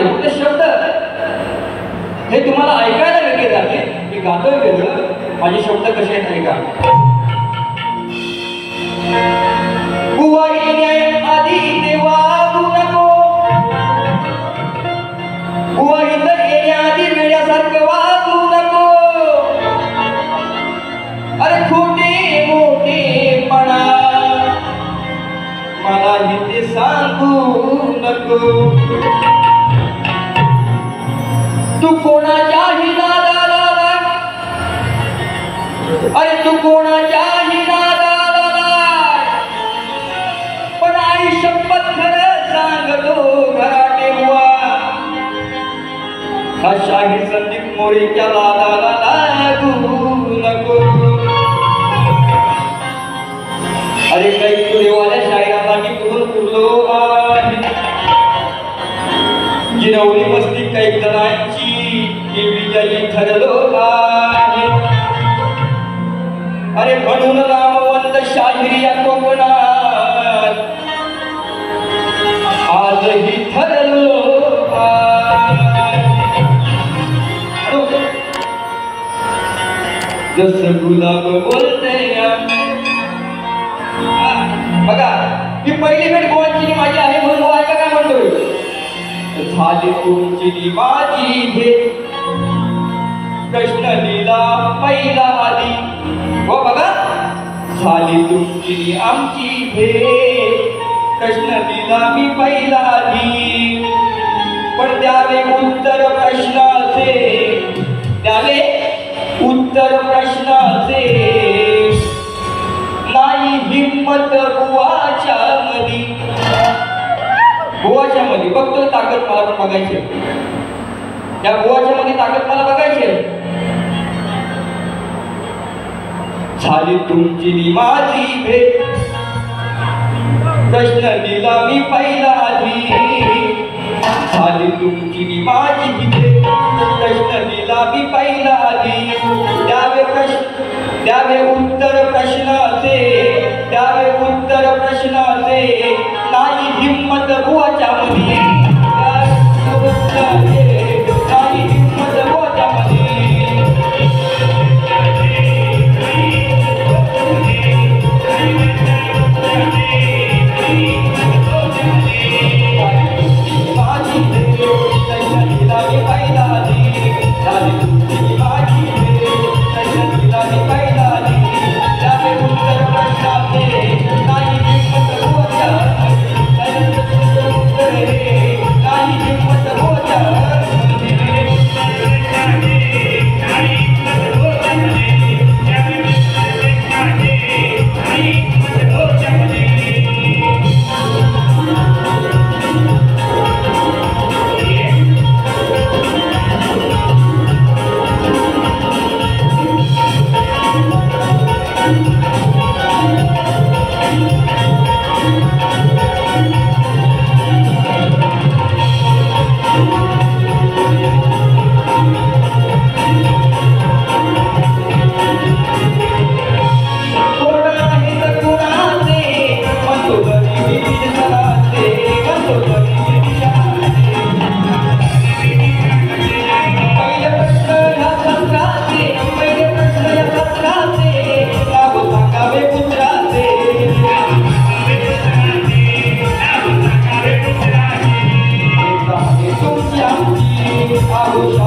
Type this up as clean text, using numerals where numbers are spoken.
माझे फक्त शब्द हे तुम्हाला ऐकायला वेगळे जाते, मी गातोय वेगळं, माझे शब्द कसे आहेत ऐका. बुवा येण्याआधी देवा वागू नको, बुवा इथं येण्याआधी वेड्यासारखं वागू नको. अरे खोटे मोठेपणा मला इथे सांगू नको. तू कोणाच्याही नादाला लाग, अरे तू कोणाच्याही नादाला लाग, पण आई शपथ खरं सांगतो घराटे बुवा, हा शाहीर संदीप मोरेच्या नादाला लागू नको. अरे काही तुरेवाल्या शाहिराला मी करून उरलो आहे, जिरवली मस्ती काही जणांची मी विजयी ठरलो आहे. अरे म्हणून नामवंत शाहिरी या कोकणात आजही ठरलो आहे. जसं गुलाब बोलते बघा, ही पहिली भेट गोवांची माझी आहे म्हणून हो ऐका काय म्हणतोय. झाली तुमची माझी भेट, कृष्ण लीला पहिला आली. हो बघा, झाली तुमची आमची भेट, कृष्ण लीला मी पहिला आली. पण द्यावे उत्तर प्रश्नाचे, द्यावे उत्तर प्रश्नाचे नाही हिम्मत बुवाच्या मधी. बुवाच्या मध्ये बघतो ताकद मला पण बघायची, त्या बुवाच्या मध्ये ताकद मला बघायची. झाली तुमची माझी भेट, कृष्ण लीला मी पहिला आधी. झाली तुमची माझी भेट, कृष्ण लीला मी पहिला आधी. द्यावे उत्तर प्रश्नाचे, द्यावे उत्तर प्रश्नाचे नाही हिम्मत बुवाच्या मध्ये. नाही हिम्मत बुवाच्या मध्ये. I